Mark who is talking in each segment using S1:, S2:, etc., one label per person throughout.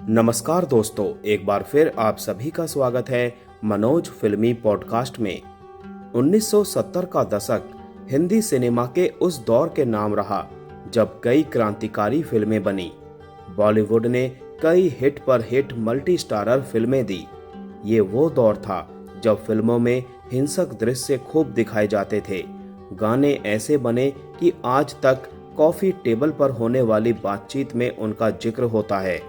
S1: नमस्कार दोस्तों, एक बार फिर आप सभी का स्वागत है मनोज फिल्मी पॉडकास्ट में। 1970 का दशक हिंदी सिनेमा के उस दौर के नाम रहा जब कई क्रांतिकारी फिल्में बनी। बॉलीवुड ने कई हिट पर हिट मल्टी स्टारर फिल्में दी। ये वो दौर था जब फिल्मों में हिंसक दृश्य खूब दिखाए जाते थे। गाने ऐसे बने कि आज तक कॉफी टेबल पर होने वाली बातचीत में उनका जिक्र होता है।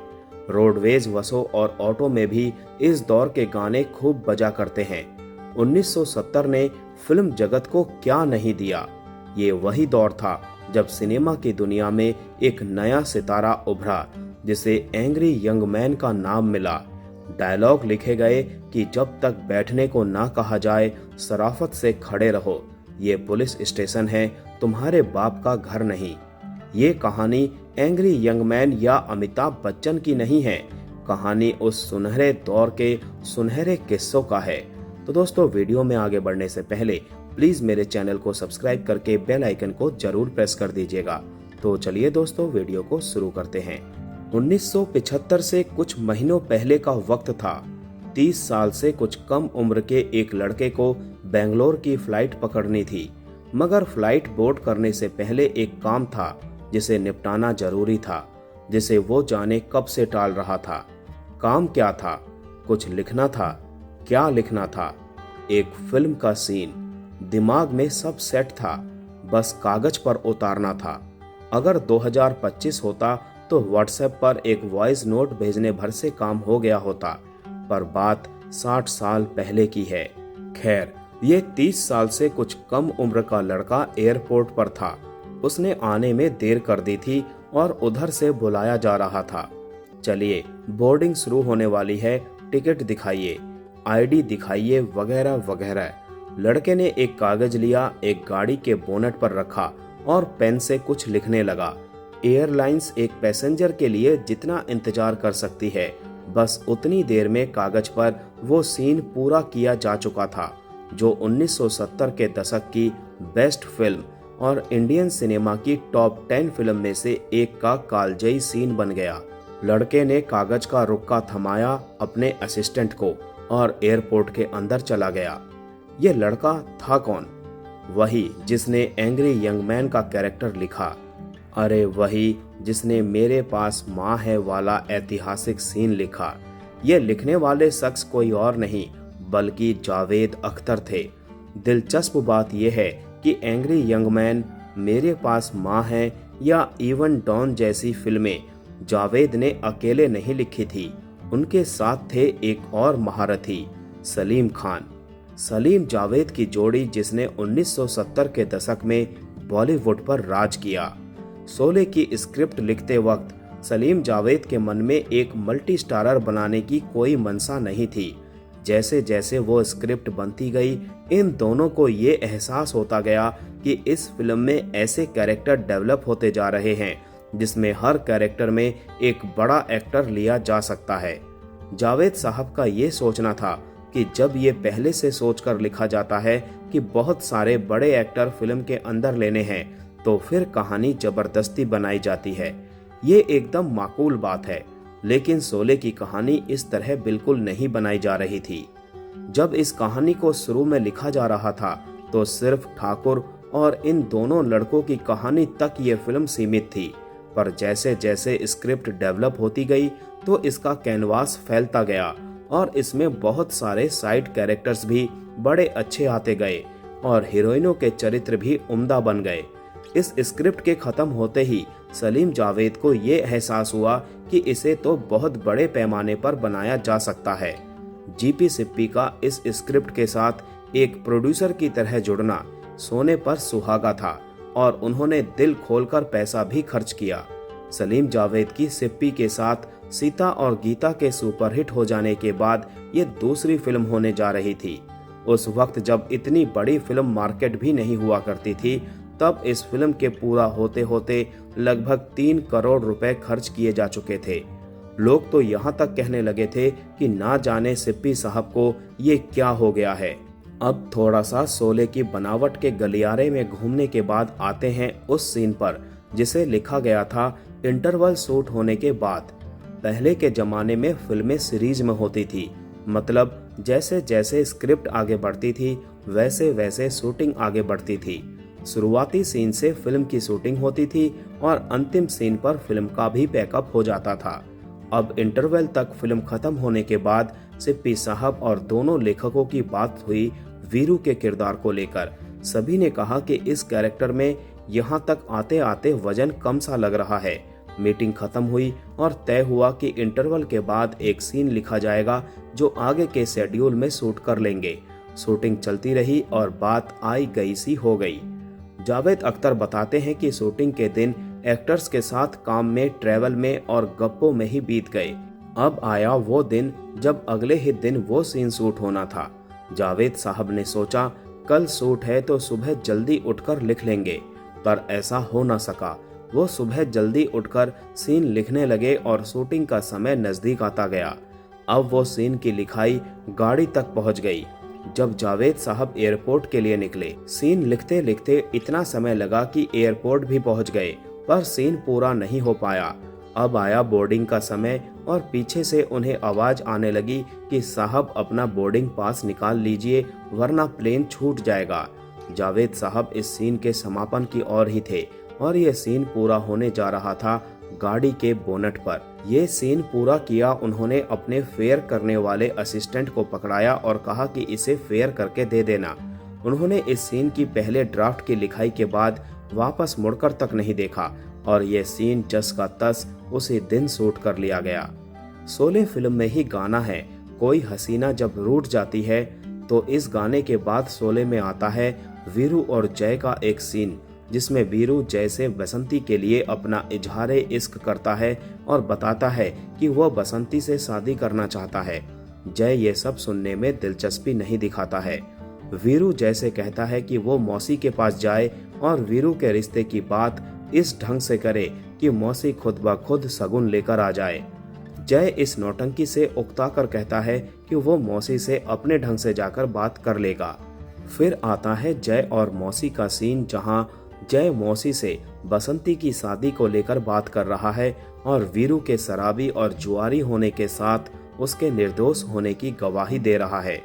S1: रोडवेज, बसों और ऑटो में भी इस दौर के गाने खूब बजा करते हैं। 1970 ने फिल्म जगत को क्या नहीं दिया। ये वही दौर था जब सिनेमा की दुनिया में एक नया सितारा उभरा जिसे एंग्री यंग मैन का नाम मिला। डायलॉग लिखे गए कि जब तक बैठने को ना कहा जाए शराफत से खड़े रहो, ये पुलिस स्टेशन है, तुम्हारे बाप का घर नहीं। ये कहानी एंग्री यंग मैन या अमिताभ बच्चन की नहीं है, कहानी उस सुनहरे दौर के सुनहरे किस्सों का है। तो दोस्तों, वीडियो में आगे बढ़ने से पहले प्लीज मेरे चैनल को सब्सक्राइब करके बेल आइकन को जरूर प्रेस कर दीजिएगा। तो चलिए दोस्तों, वीडियो को शुरू करते हैं। 1975 से कुछ महीनों पहले का वक्त था। 30 साल से कुछ कम उम्र के एक लड़के को बेंगलोर की फ्लाइट पकड़नी थी, मगर फ्लाइट बोर्ड करने से पहले एक काम था जिसे निपटाना जरूरी था, जिसे वो जाने कब से टाल रहा था। काम क्या था? कुछ लिखना था। क्या लिखना था? एक फिल्म का सीन। दिमाग में सब सेट था, बस कागज पर उतारना था। अगर 2025 होता तो व्हाट्सएप पर एक वॉइस नोट भेजने भर से काम हो गया होता, पर बात 60 साल पहले की है। खैर, ये 30 साल से कुछ कम उम्र का लड़का एयरपोर्ट पर था। उसने आने में देर कर दी थी और उधर से बुलाया जा रहा था। चलिए, बोर्डिंग शुरू होने वाली है, टिकट दिखाइए, आईडी दिखाइए, वगैरह वगैरह। लड़के ने एक कागज लिया, एक गाड़ी के बोनट पर रखा और पेन से कुछ लिखने लगा। एयरलाइंस एक पैसेंजर के लिए जितना इंतजार कर सकती है, बस उतनी देर में कागज पर वो सीन पूरा किया जा चुका था जो 1970 के दशक की बेस्ट फिल्म और इंडियन सिनेमा की टॉप 10 फिल्म में से एक का कालजयी सीन बन गया। लड़के ने कागज का रुक्का थमाया अपने असिस्टेंट को और एयरपोर्ट के अंदर चला गया। ये लड़का था कौन? वही जिसने एंग्री यंग मैन का कैरेक्टर लिखा। अरे वही जिसने मेरे पास माँ है वाला ऐतिहासिक सीन लिखा। ये लिखने वाले शख्स कोई और नहीं बल्कि जावेद अख्तर थे। दिलचस्प बात यह है कि एंग्री यंग मैन, मेरे पास माँ है या इवन डॉन जैसी फिल्में जावेद ने अकेले नहीं लिखी थी। उनके साथ थे एक और महारथी, सलीम खान। सलीम जावेद की जोड़ी जिसने 1970 के दशक में बॉलीवुड पर राज किया। शोले की स्क्रिप्ट लिखते वक्त सलीम जावेद के मन में एक मल्टी स्टारर बनाने की कोई मंशा नहीं थी। जैसे जैसे वो स्क्रिप्ट बनती गई, इन दोनों को ये एहसास होता गया कि इस फिल्म में ऐसे कैरेक्टर डेवलप होते जा रहे हैं जिसमें हर कैरेक्टर में एक बड़ा एक्टर लिया जा सकता है। जावेद साहब का ये सोचना था कि जब ये पहले से सोचकर लिखा जाता है कि बहुत सारे बड़े एक्टर फिल्म के अंदर लेने हैं, तो फिर कहानी जबरदस्ती बनाई जाती है। ये एकदम माकूल बात है, लेकिन शोले की कहानी इस तरह बिल्कुल नहीं बनाई जा रही थी। जब इस कहानी को शुरू में लिखा जा रहा था तो सिर्फ ठाकुर और इन दोनों लड़कों की कहानी तक ये फिल्म सीमित थी, पर जैसे जैसे स्क्रिप्ट डेवलप होती गई तो इसका कैनवास फैलता गया और इसमें बहुत सारे साइड कैरेक्टर्स भी बड़े अच्छे आते गए और हीरोइनों के चरित्र भी उम्दा बन गए। इस स्क्रिप्ट के खत्म होते ही सलीम जावेद को ये एहसास हुआ कि इसे तो बहुत बड़े पैमाने पर बनाया जा सकता है। जीपी सिप्पी का इस स्क्रिप्ट के साथ एक प्रोड्यूसर की तरह जुड़ना सोने पर सुहागा था और उन्होंने दिल खोलकर पैसा भी खर्च किया। सलीम जावेद की सिप्पी के साथ सीता और गीता के सुपरहिट हो जाने के बाद ये दूसरी फिल्म होने जा रही थी। उस वक्त जब इतनी बड़ी फिल्म मार्केट भी नहीं हुआ करती थी, तब इस फिल्म के पूरा होते होते लगभग 3 करोड़ रुपए खर्च किए जा चुके थे। लोग तो यहाँ तक कहने लगे थे कि ना जाने सिप्पी साहब को ये क्या हो गया है। अब थोड़ा सा शोले की बनावट के गलियारे में घूमने के बाद आते हैं उस सीन पर जिसे लिखा गया था इंटरवल शूट होने के बाद। पहले के जमाने में फिल्में सीरीज में होती थी, मतलब जैसे जैसे स्क्रिप्ट आगे बढ़ती थी वैसे वैसे शूटिंग आगे बढ़ती थी। शुरुआती सीन से फिल्म की शूटिंग होती थी और अंतिम सीन पर फिल्म का भी पैकअप हो जाता था। अब इंटरवल तक फिल्म खत्म होने के बाद सिप्पी साहब और दोनों लेखकों की बात हुई वीरू के किरदार को लेकर। सभी ने कहा कि इस कैरेक्टर में यहाँ तक आते आते वजन कम सा लग रहा है। मीटिंग खत्म हुई और तय हुआ कि इंटरवल के बाद एक सीन लिखा जाएगा जो आगे के शेड्यूल में शूट कर लेंगे। शूटिंग चलती रही और बात आई गई सी हो गई। जावेद अख्तर बताते हैं कि शूटिंग के दिन एक्टर्स के साथ काम में, ट्रैवल में और गप्पों में ही बीत गए। अब आया वो दिन जब अगले ही दिन वो सीन शूट होना था। जावेद साहब ने सोचा कल शूट है तो सुबह जल्दी उठकर लिख लेंगे, पर ऐसा हो ना सका। वो सुबह जल्दी उठकर सीन लिखने लगे और शूटिंग का समय नजदीक आता गया। अब वो सीन की लिखाई गाड़ी तक पहुंच गई। जब जावेद साहब एयरपोर्ट के लिए निकले, सीन लिखते लिखते इतना समय लगा कि एयरपोर्ट भी पहुंच गए, पर सीन पूरा नहीं हो पाया। अब आया बोर्डिंग का समय और पीछे से उन्हें आवाज आने लगी कि साहब अपना बोर्डिंग पास निकाल लीजिए वरना प्लेन छूट जाएगा। जावेद साहब इस सीन के समापन की ओर ही थे और ये सीन पूरा होने जा रहा था गाड़ी के बोनट पर। ये सीन पूरा किया उन्होंने अपने फेयर करने वाले असिस्टेंट को पकड़ाया और कहा कि इसे फेयर करके दे देना। उन्होंने इस सीन की पहले ड्राफ्ट की लिखाई के बाद वापस मुड़कर तक नहीं देखा और ये सीन जस का तस उसी दिन शूट कर लिया गया। शोले फिल्म में ही गाना है कोई हसीना जब रूठ जाती है, तो इस गाने के बाद शोले में आता है वीरू और जय का एक सीन जिसमें वीरू जय से बसंती के लिए अपना इजहारे इश्क करता है और बताता है कि वह बसंती से शादी करना चाहता है। जय ये सब सुनने में दिलचस्पी नहीं दिखाता है। वीरू जय से कहता है कि वो मौसी के पास जाए और वीरू के रिश्ते की बात इस ढंग से करे कि मौसी खुद ब खुद सगुन लेकर आ जाए। जय इस नौटंकी से उकता कर कहता है कि वो मौसी से अपने ढंग से जाकर बात कर लेगा। फिर आता है जय और मौसी का सीन जहां जय मौसी से बसंती की शादी को लेकर बात कर रहा है और वीरू के शराबी और जुआरी होने के साथ उसके निर्दोष होने की गवाही दे रहा है।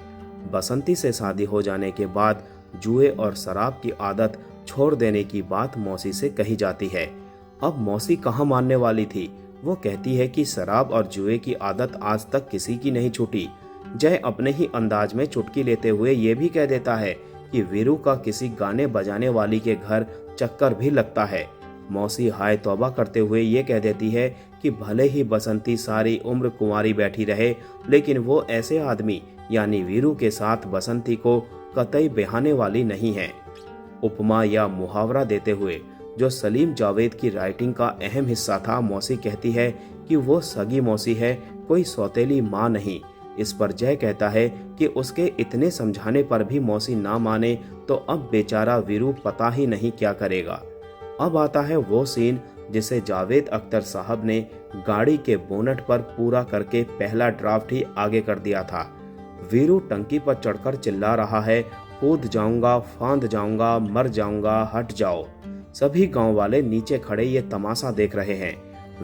S1: बसंती से शादी हो जाने के बाद जुए और शराब की आदत छोड़ देने की बात मौसी से कही जाती है। अब मौसी कहाँ मानने वाली थी। वो कहती है कि शराब और जुए की आदत आज तक किसी की नहीं छूटी। जय अपने ही अंदाज में चुटकी लेते हुए ये भी कह देता है कि वीरू का किसी गाने बजाने वाली के घर चक्कर भी लगता है। मौसी हाय तौबा करते हुए ये कह देती है कि भले ही बसंती सारी उम्र कुंवारी बैठी रहे, लेकिन वो ऐसे आदमी यानी वीरू के साथ बसंती को कतई बेहाने वाली नहीं है। उपमा या मुहावरा देते हुए जो सलीम जावेद की राइटिंग का अहम हिस्सा था, मौसी कहती है कि वो सगी मौसी है, कोई सौतेली माँ नहीं। इस पर जय कहता है कि उसके इतने समझाने पर भी मौसी ना माने तो अब बेचारा वीरू पता ही नहीं क्या करेगा। अब आता है वो सीन जिसे जावेद अख्तर साहब ने गाड़ी के बोनट पर पूरा करके पहला ड्राफ्ट ही आगे कर दिया था। वीरू टंकी पर चढ़कर चिल्ला रहा है, कूद जाऊंगा, फांद जाऊंगा, मर जाऊंगा, हट जाओ। सभी गांव वाले नीचे खड़े ये तमाशा देख रहे हैं।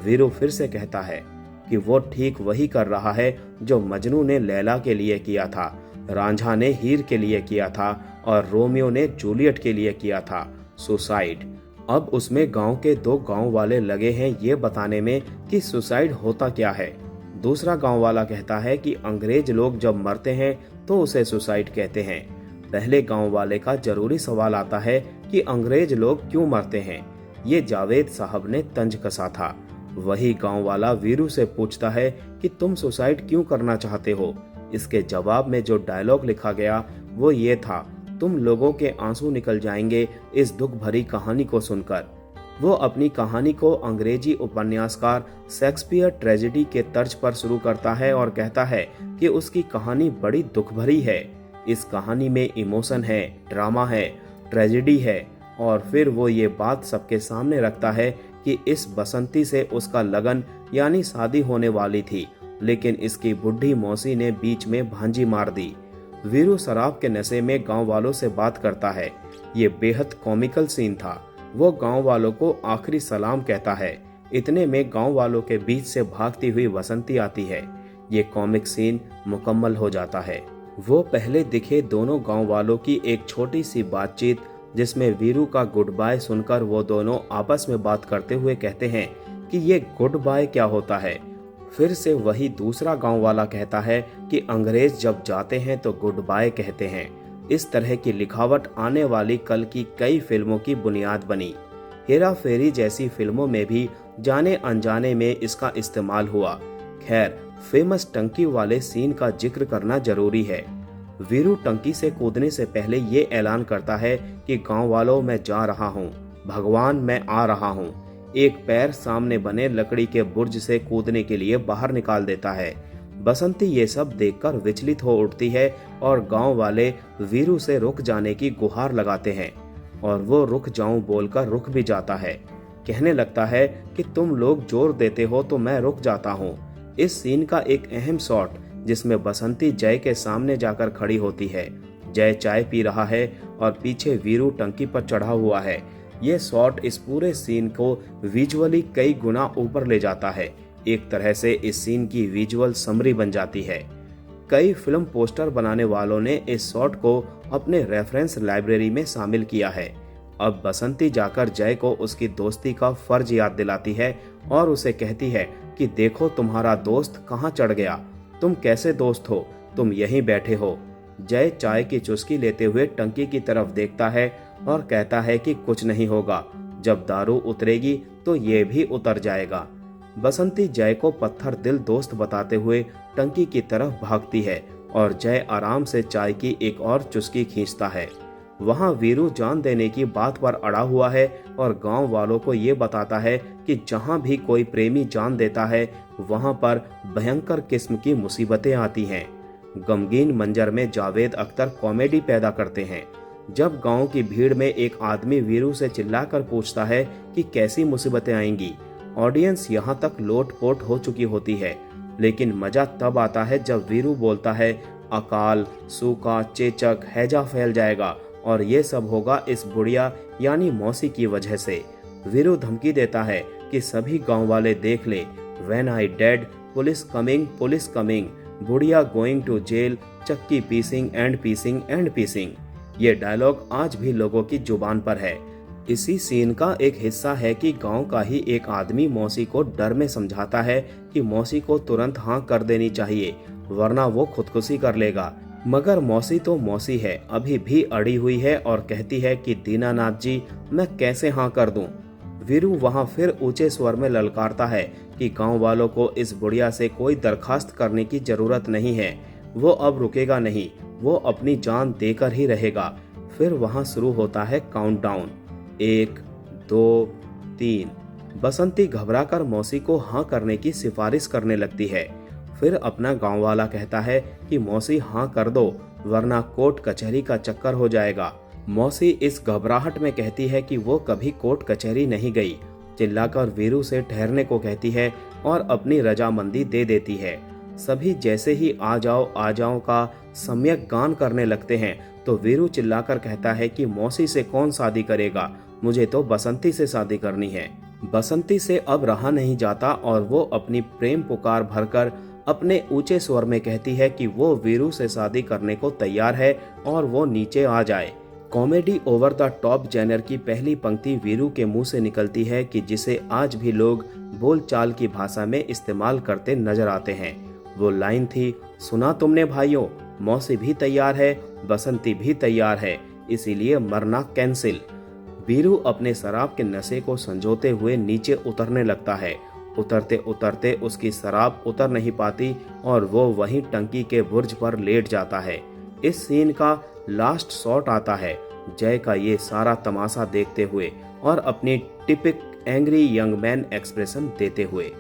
S1: वीरू फिर से कहता है कि वो ठीक वही कर रहा है जो मजनू ने लैला के लिए किया था, रांझा ने हीर के लिए किया था और रोमियो ने जूलियट के लिए किया था, सुसाइड। अब उसमें गांव के दो गांव वाले लगे हैं ये बताने में कि सुसाइड होता क्या है। दूसरा गांव वाला कहता है कि अंग्रेज लोग जब मरते हैं तो उसे सुसाइड कहते हैं। पहले गांव वाले का जरूरी सवाल आता है कि अंग्रेज लोग क्यों मरते हैं। ये जावेद साहब ने तंज कसा था। वही गांव वाला वीरू से पूछता है कि तुम सुसाइड क्यों करना चाहते हो। इसके जवाब में जो डायलॉग लिखा गया वो ये था, तुम लोगों के आंसू निकल जाएंगे इस दुख भरी कहानी को सुनकर। वो अपनी कहानी को अंग्रेजी उपन्यासकार शेक्सपियर ट्रेजेडी के तर्ज पर शुरू करता है और कहता है कि उसकी कहानी बड़ी दुख भरी है। इस कहानी में इमोशन है, ड्रामा है, ट्रेजेडी है और फिर वो ये बात सबके सामने रखता है कि इस बसंती से उसका लगन यानी शादी होने वाली थी, लेकिन इसकी बुढ़ी मौसी ने बीच में भांजी मार दी। वीरू शराब के नशे में गांव वालों से बात करता है। ये बेहद कॉमिकल सीन था। वो गांव वालों को आखिरी सलाम कहता है इतने में गांव वालों के बीच से भागती हुई बसंती आती है। ये कॉमिक सीन मुकम्मल हो जाता है। वो पहले दिखे दोनों गांव वालों की एक छोटी सी बातचीत, जिसमें वीरू का गुड बाय सुनकर वो दोनों आपस में बात करते हुए कहते हैं कि ये गुड बाय क्या होता है। फिर से वही दूसरा गांव वाला कहता है कि अंग्रेज जब जाते हैं तो गुड बाय कहते हैं। इस तरह की लिखावट आने वाली कल की कई फिल्मों की बुनियाद बनी। हेरा फेरी जैसी फिल्मों में भी जाने अनजाने में इसका इस्तेमाल हुआ। खैर, फेमस टंकी वाले सीन का जिक्र करना जरूरी है। वीरू टंकी से कूदने से पहले ये ऐलान करता है कि गांव वालों मैं जा रहा हूँ, भगवान मैं आ रहा हूँ। एक पैर सामने बने लकड़ी के बुर्ज से कूदने के लिए बाहर निकाल देता है। बसंती ये सब देखकर विचलित हो उठती है और गांव वाले वीरू से रुक जाने की गुहार लगाते हैं और वो रुक जाऊं बोलकर रुक भी जाता है। कहने लगता है कि तुम लोग जोर देते हो तो मैं रुक जाता हूँ। इस सीन का एक अहम शॉट जिसमें बसंती जय के सामने जाकर खड़ी होती है। जय चाय पी रहा है और पीछे वीरू टंकी पर चढ़ा हुआ है। ये शॉट इस पूरे सीन को विजुअली कई गुना ऊपर ले जाता है। एक तरह से इस सीन की विजुअल समरी बन जाती है। कई फिल्म पोस्टर बनाने वालों ने इस शॉट को अपने रेफरेंस लाइब्रेरी में शामिल किया है। अब बसंती जाकर जय को उसकी दोस्ती का फर्ज याद दिलाती है और उसे कहती है कि देखो तुम्हारा दोस्त कहाँ चढ़ गया, तुम कैसे दोस्त हो, तुम यहीं बैठे हो। जय चाय की चुस्की लेते हुए टंकी की तरफ देखता है और कहता है कि कुछ नहीं होगा, जब दारू उतरेगी तो ये भी उतर जाएगा। बसंती जय को पत्थर दिल दोस्त बताते हुए टंकी की तरफ भागती है और जय आराम से चाय की एक और चुस्की खींचता है। वहां वीरू जान देने की बात पर अड़ा हुआ है और गांव वालों को ये बताता है कि जहां भी कोई प्रेमी जान देता है वहां पर भयंकर किस्म की मुसीबतें आती हैं। गमगीन मंजर में जावेद अख्तर कॉमेडी पैदा करते हैं। जब गांव की भीड़ में एक आदमी वीरू से चिल्लाकर पूछता है कि कैसी मुसीबतें आएंगी, ऑडियंस यहाँ तक लोट-पोट हो चुकी होती है, लेकिन मजा तब आता है जब वीरू बोलता है अकाल, सूखा, चेचक, हैजा फैल जाएगा और ये सब होगा इस बुढ़िया यानी मौसी की वजह से। वीरू धमकी देता है कि सभी गांव वाले देख ले, when I did, police coming, बुढ़िया गोइंग टू जेल, चक्की पीसिंग एंड पीसिंग एंड पीसिंग। ये डायलॉग आज भी लोगों की जुबान पर है। इसी सीन का एक हिस्सा है कि गांव का ही एक आदमी मौसी को डर में समझाता है कि मौसी को तुरंत हाँ कर देनी चाहिए वरना वो खुदकुशी कर लेगा। मगर मौसी तो मौसी है, अभी भी अड़ी हुई है और कहती है कि दीनानाथ जी मैं कैसे हाँ कर दूं। वीरू वहां फिर ऊंचे स्वर में ललकारता है कि गांव वालों को इस बुढ़िया से कोई दरखास्त करने की जरूरत नहीं है। वो अब रुकेगा नहीं, वो अपनी जान देकर ही रहेगा। फिर वहां शुरू होता है काउंटडाउन, 1, 2, 3। बसंती घबराकर मौसी को हाँ करने की सिफारिश करने लगती है। फिर अपना गांव वाला कहता है कि मौसी हाँ कर दो वरना कोर्ट कचहरी का चक्कर हो जाएगा। मौसी इस घबराहट में कहती है कि वो कभी कोर्ट कचहरी नहीं गई। चिल्लाकर वीरू से ठहरने को कहती है और अपनी रजामंदी दे देती है। सभी जैसे ही आ जाओ का सम्यक गान करने लगते हैं तो वीरू चिल्लाकर कहता है कि मौसी से कौन शादी करेगा, मुझे तो बसंती से शादी करनी है। बसंती से अब रहा नहीं जाता और वो अपनी प्रेम पुकार भरकर अपने ऊंचे स्वर में कहती है कि वो वीरू से शादी करने को तैयार है और वो नीचे आ जाए। Comedy over the top genre की पहली पंक्ति वीरू के मुंह से निकलती है कि जिसे आज भी लोग बोलचाल की भाषा में इस्तेमाल करते नजर आते हैं। वो लाइन थी, सुना तुमने भाइयों, मौसी भी तैयार है, बसंती भी तैयार है, इसीलिए मरना कैंसिल। वीरू अपने शराब के नशे को संजोते हुए नीचे उतरने लगता है। उतरते उतरते उसकी शराब उतर नहीं पाती और वो वहीं टंकी के बुर्ज पर लेट जाता है। इस सीन का लास्ट शॉट आता है जय का ये सारा तमाशा देखते हुए और अपनी टिपिक एंग्री यंग मैन एक्सप्रेशन देते हुए।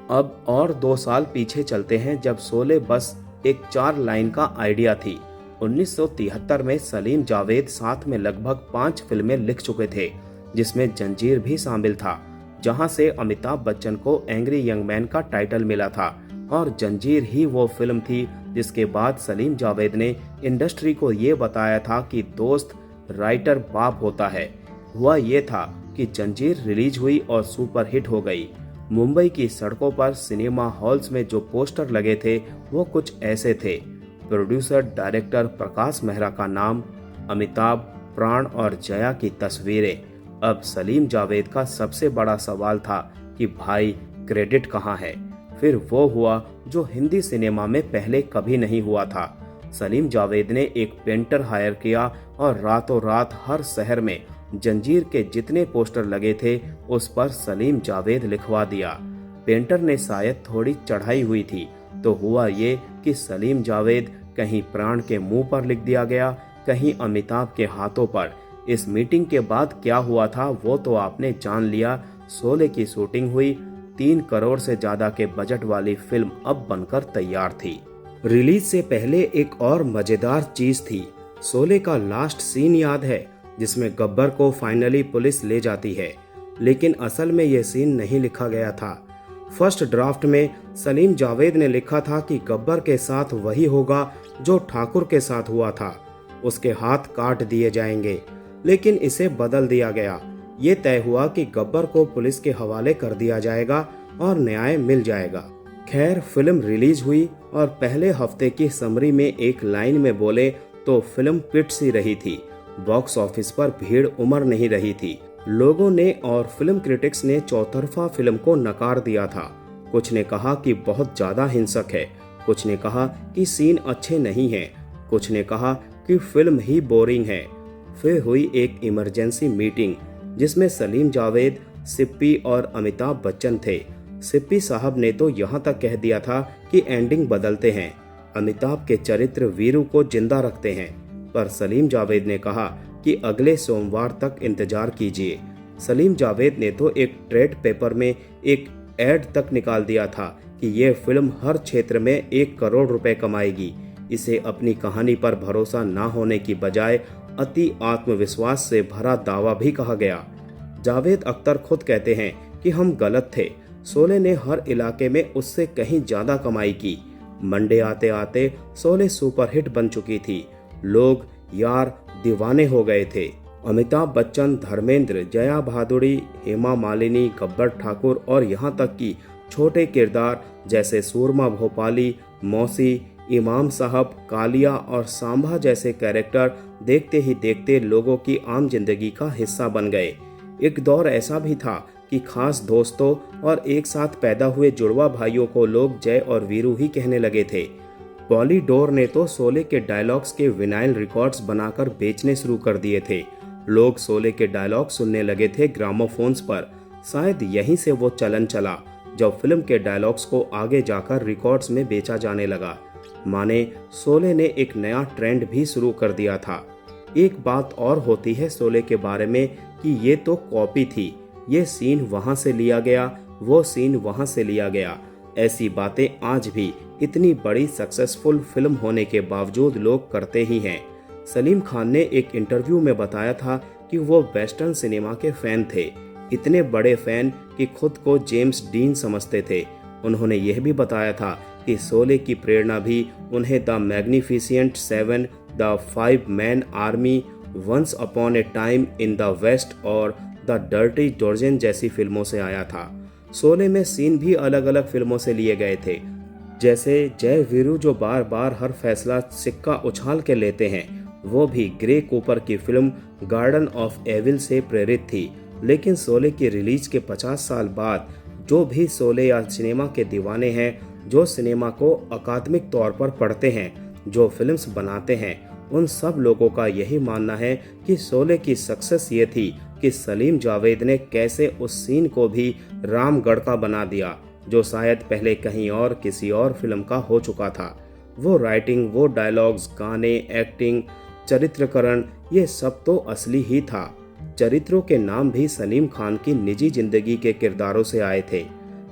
S1: अब और 2 साल पीछे चलते हैं जब शोले बस एक 4 लाइन का आइडिया थी। 1973 में सलीम जावेद साथ में लगभग 5 फिल्में लिख चुके थे जिसमें जंजीर भी शामिल था, जहां से अमिताभ बच्चन को एंग्री यंग मैन का टाइटल मिला था और जंजीर ही वो फिल्म थी जिसके बाद सलीम जावेद ने इंडस्ट्री को ये बताया था कि दोस्त राइटर बाप होता है। हुआ ये था कि जंजीर रिलीज हुई और सुपर हिट हो गई। मुंबई की सड़कों पर सिनेमा हॉल्स में जो पोस्टर लगे थे वो कुछ ऐसे थे। प्रोड्यूसर डायरेक्टर प्रकाश मेहरा का नाम, अमिताभ, प्राण और जया की तस्वीरें। अब सलीम जावेद का सबसे बड़ा सवाल था कि भाई क्रेडिट कहाँ है। फिर वो हुआ जो हिंदी सिनेमा में पहले कभी नहीं हुआ था। सलीम जावेद ने एक पेंटर हायर किया और रातों रात हर शहर में जंजीर के जितने पोस्टर लगे थे उस पर सलीम जावेद लिखवा दिया। पेंटर ने शायद थोड़ी चढ़ाई हुई थी तो हुआ ये कि सलीम जावेद कहीं प्राण के मुंह पर लिख दिया गया, कहीं अमिताभ के हाथों पर। इस मीटिंग के बाद क्या हुआ था वो तो आपने जान लिया। शोले की शूटिंग हुई। 3 करोड़ से ज्यादा के बजट वाली फिल्म अब बनकर तैयार थी। रिलीज से पहले एक और मजेदार चीज थी। शोले का लास्ट सीन याद है जिसमें गब्बर को फाइनली पुलिस ले जाती है, लेकिन असल में यह सीन नहीं लिखा गया था। फर्स्ट ड्राफ्ट में सलीम जावेद ने लिखा था कि गब्बर के साथ वही होगा जो ठाकुर के साथ हुआ था, उसके हाथ काट दिए जाएंगे। लेकिन इसे बदल दिया गया। ये तय हुआ कि गब्बर को पुलिस के हवाले कर दिया जाएगा और न्याय मिल जाएगा। खैर, फिल्म रिलीज हुई और पहले हफ्ते की समरी में एक लाइन में बोले तो फिल्म पिट सी रही थी। बॉक्स ऑफिस पर भीड़ उमड़ नहीं रही थी। लोगों ने और फिल्म क्रिटिक्स ने चौतरफा फिल्म को नकार दिया था। कुछ ने कहा कि बहुत ज्यादा हिंसक है, कुछ ने कहा कि सीन अच्छे नहीं हैं, कुछ ने कहा कि फिल्म ही बोरिंग है। फिर हुई एक इमरजेंसी मीटिंग जिसमें सलीम जावेद, सिप्पी और अमिताभ बच्चन थे। सिप्पी साहब ने तो यहाँ तक कह दिया था कि एंडिंग बदलते हैं, अमिताभ के चरित्र वीरू को जिंदा रखते हैं। पर सलीम जावेद ने कहा कि अगले सोमवार तक इंतजार कीजिए। सलीम जावेद ने तो एक ट्रेड पेपर में एक एड तक निकाल दिया था कि ये फिल्म हर क्षेत्र में 1 करोड़ रुपए कमाएगी। इसे अपनी कहानी पर भरोसा न होने की बजाय अति आत्मविश्वास से भरा दावा भी कहा गया। जावेद अख्तर खुद कहते हैं कि हम गलत थे। शोले ने हर इलाके में उससे कहीं ज्यादा कमाई की। मंडे आते आते शोले सुपरहिट बन चुकी थी। लोग यार दीवाने हो गए थे। अमिताभ बच्चन, धर्मेंद्र, जया भादुड़ी, हेमा मालिनी, गब्बर ठाकुर और यहाँ तक कि छोटे किरदार जैसे सूरमा भोपाली, मौसी, इमाम साहब, कालिया और सांभा जैसे कैरेक्टर देखते ही देखते लोगों की आम जिंदगी का हिस्सा बन गए। एक दौर ऐसा भी था कि खास दोस्तों और एक साथ पैदा हुए जुड़वा भाइयों को लोग जय और वीरू ही कहने लगे थे। पॉलीडोर ने तो शोले के डायलॉग्स के विनाइल रिकॉर्ड्स बनाकर बेचने शुरू कर दिए थे। लोग शोले के डायलॉग सुनने लगे थे ग्रामोफोन्स पर। शायद यहीं से वो चलन चला जब फिल्म के डायलॉग्स को आगे जाकर रिकॉर्ड्स में बेचा जाने लगा। माने शोले ने एक नया ट्रेंड भी शुरू कर दिया था। एक बात और होती है शोले के बारे में कि ये तो कॉपी थी। ये सीन वहां से लिया गया, वो सीन वहां से लिया गया। ऐसी बातें आज भी इतनी बड़ी सक्सेसफुल फिल्म होने के बावजूद लोग करते ही हैं। सलीम खान ने एक इंटरव्यू में बताया था कि वो वेस्टर्न सिनेमा के फैन थे, इतने बड़े फैन कि खुद को जेम्स डीन समझते थे। उन्होंने यह भी बताया था कि शोले की प्रेरणा भी उन्हें the Magnificent 7, the 5 Man Army, Once Upon a Time in the West और द डर्टी डोजन जैसी फिल्मों से आया था। शोले में सीन भी अलग अलग फिल्मों से लिए गए थे, जैसे जय वीरू जो बार बार हर फैसला सिक्का उछाल के लेते हैं, वो भी ग्रे कूपर की फिल्म गार्डन ऑफ एविल से प्रेरित थी। लेकिन शोले की रिलीज के 50 साल बाद जो भी शोले या सिनेमा के दीवाने हैं, जो सिनेमा को अकादमिक तौर पर पढ़ते हैं, जो फिल्म्स बनाते हैं, उन सब लोगों का यही मानना है कि शोले की सक्सेस ये थी कि सलीम जावेद ने कैसे उस सीन को भी रामगढ़ का बना दिया जो शायद पहले कहीं और किसी और फिल्म का हो चुका था। वो राइटिंग, वो डायलॉग्स, गाने, एक्टिंग, चरित्रकरण, ये सब तो असली ही था। चरित्रों के नाम भी सलीम खान की निजी जिंदगी के किरदारों से आए थे।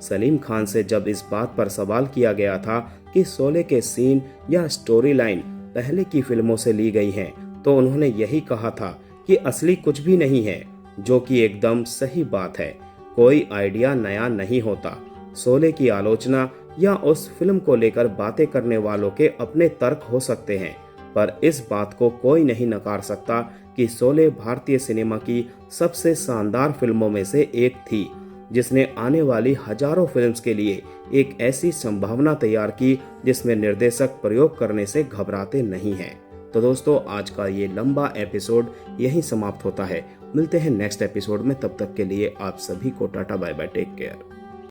S1: सलीम खान से जब इस बात पर सवाल किया गया था कि शोले के सीन या स्टोरी लाइन पहले की फिल्मों से ली गई हैं, तो उन्होंने यही कहा था कि असली कुछ भी नहीं है, जो कि एकदम सही बात है। कोई आइडिया नया नहीं होता। शोले की आलोचना या उस फिल्म को लेकर बातें करने वालों के अपने तर्क हो सकते हैं, पर इस बात को कोई नहीं नकार सकता कि शोले भारतीय सिनेमा की सबसे शानदार फिल्मों में से एक थी। जिसने आने वाली हजारों फिल्म्स के लिए एक ऐसी संभावना तैयार की जिसमें निर्देशक प्रयोग करने से घबराते नहीं हैं। तो दोस्तों, आज का ये लंबा एपिसोड यहीं समाप्त होता है। मिलते हैं नेक्स्ट एपिसोड में, तब तक के लिए आप सभी को tata bye bye, take care.